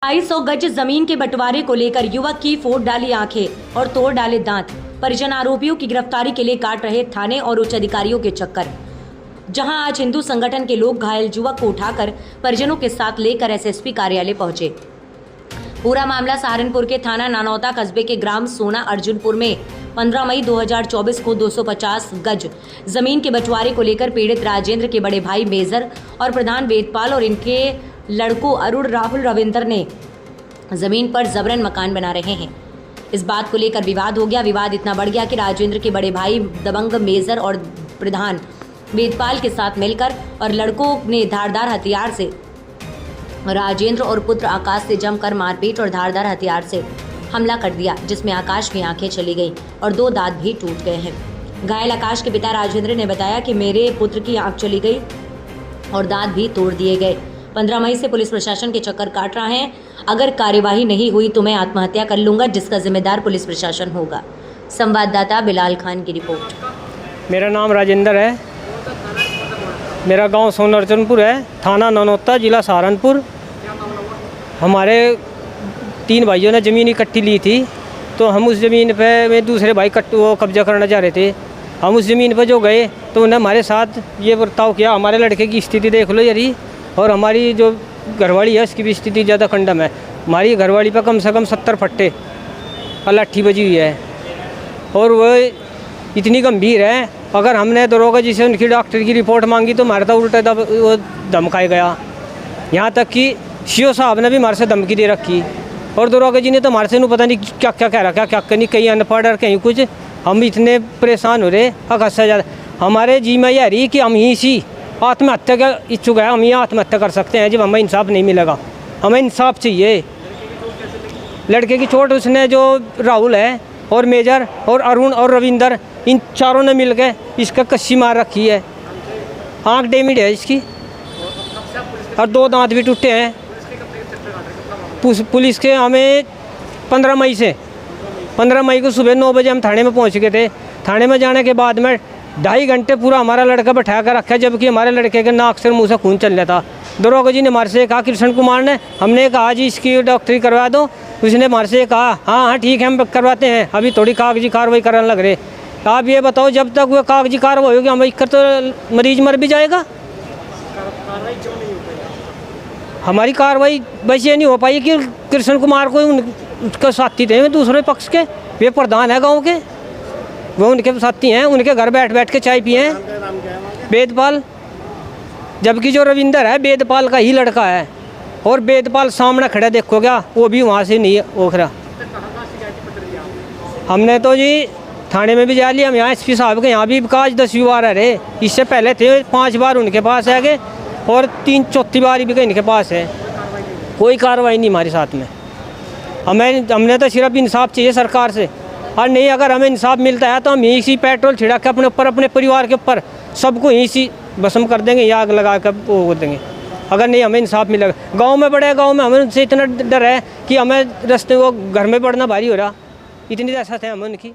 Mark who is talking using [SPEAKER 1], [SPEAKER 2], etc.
[SPEAKER 1] 250 गज जमीन के बंटवारे को लेकर युवक की फोड़ डाली आंखें और तोड़ डाले दांत। परिजन आरोपियों की गिरफ्तारी के लिए काट रहे थाने और उच्च अधिकारियों के चक्कर। जहां आज हिंदू संगठन के लोग घायल युवक को उठाकर परिजनों के साथ लेकर एसएसपी कार्यालय पहुंचे। पूरा मामला सहारनपुर के थाना नानौता कस्बे के ग्राम सोना अर्जुनपुर में 15 मई 2024 को 250 गज जमीन के बंटवारे को लेकर पीड़ित राजेंद्र के बड़े भाई मेजर और प्रधान वेदपाल और इनके लड़कों अरुण राहुल रविंदर ने जमीन पर जबरन मकान बना रहे हैं। इस बात को लेकर विवाद हो गया। विवाद इतना बढ़ गया कि राजेंद्र के बड़े भाई दबंग मेजर और प्रधान वेदपाल के साथ मिलकर और लड़कों ने धारदार हथियार से राजेंद्र और पुत्र आकाश से जमकर मारपीट और धारदार हथियार से हमला कर दिया, जिसमें आकाश की आंखें चली गईं और 2 दांत भी टूट गए हैं। घायल आकाश के पिता राजेंद्र ने बताया कि मेरे पुत्र की आंख चली गई और दांत भी तोड़ दिए गए। 15 मई से पुलिस प्रशासन के चक्कर काट रहा है। अगर कार्यवाही नहीं हुई तो मैं आत्महत्या कर लूंगा, जिसका जिम्मेदार पुलिस प्रशासन होगा। संवाददाता बिलाल खान की रिपोर्ट।
[SPEAKER 2] मेरा नाम राजेंद्र है। मेरा गांव सोना अर्जुनपुर है, थाना नानौता, जिला सहारनपुर। हमारे 3 भाइयों ने ज़मीन इकट्ठी ली थी, तो हम उस ज़मीन पे में दूसरे भाई वो कब्जा करना चाह रहे थे। हम उस ज़मीन पे जो गए तो उन्हें हमारे साथ ये बर्ताव किया। हमारे लड़के की स्थिति देख लो यदि, और हमारी जो घरवाली है उसकी भी स्थिति ज़्यादा कंडम है। हमारी घरवाली पर कम से कम 70 फट्टे और लाठी बजी हुई है, और वो इतनी गंभीर है। अगर हमने दरोगा जी से उनकी डॉक्टर की रिपोर्ट मांगी तो हमारे तो उल्टा वो धमकाया गया। यहाँ तक कि सीओ साहब ने भी हमारे से धमकी दे रखी, और दरोगा जी ने तो हमारे से पता नहीं क्या क्या कह रखा, क्या नहीं, कहीं अनपढ़ और कहीं कुछ। हम इतने परेशान हो रहे हद से ज़्यादा। हमारे जी में यह रही कि हम ही सी आत्महत्या का इच्छुक है, हम ये आत्महत्या कर सकते हैं जब हमें इंसाफ नहीं मिलेगा। हमें इंसाफ चाहिए। लड़के की चोट उसने जो राहुल है और मेजर और अरुण और रविंदर, इन चारों ने मिलकर इसका कस्सी मार रखी है। आँख डैमेज है इसकी और 2 दांत भी टूटे हैं। पुलिस के हमें 15 मई को सुबह 9 बजे हम थाने में पहुंच गए थे। थाने में जाने के बाद में 2.5 घंटे पूरा हमारा लड़का बैठा कर रखा, जबकि हमारे लड़के के नाक से मुँह से खून चल रहा था। दरोगा जी ने हमारे से कहा, कृष्ण कुमार ने, हमने कहा जी इसकी डॉक्टरी करवा दो। उसने हमारे से कहा हाँ ठीक है हम करवाते हैं, अभी थोड़ी कागजी कार्रवाई कराने लग रहे। आप ये बताओ जब तक वो कागजी कार्रवाई होगी हम एक तो मरीज मर भी जाएगा। हमारी कार्रवाई बस ये नहीं हो पाई कि कृष्ण कुमार को उसका साथी थे दूसरे पक्ष के, वे प्रधान है गांव के, वो उनके साथी हैं, उनके घर बैठ के चाय पिए हैं। वेदपाल, जबकि जो रविंदर है वेदपाल का ही लड़का है, और वेदपाल सामने खड़ा देखो क्या, वो भी वहाँ से नहीं ओखरा। हमने तो जी थाने में भी जा लिया, हम यहाँ एसपी साहब के यहाँ भी आज 10वीं बार आ रहे। इससे पहले थे 5 बार उनके पास है गए, और 3-4 बार भी इनके पास है। कोई कार्रवाई नहीं हमारे साथ में। हमने तो सिर्फ इंसाफ चाहिए सरकार से, और नहीं अगर हमें इंसाफ मिलता है तो हम यहीं सी पेट्रोल छिड़का के अपने ऊपर, अपने परिवार के ऊपर सबको यहीं सी भस्म कर देंगे या आग लगा कर वो देंगे, अगर नहीं हमें इंसाफ मिलेगा। गांव में बड़े गांव में हमें उनसे इतना डर है कि हमें रास्ते वो घर में पड़ना भारी हो रहा, इतनी दहशत है हमें उनकी।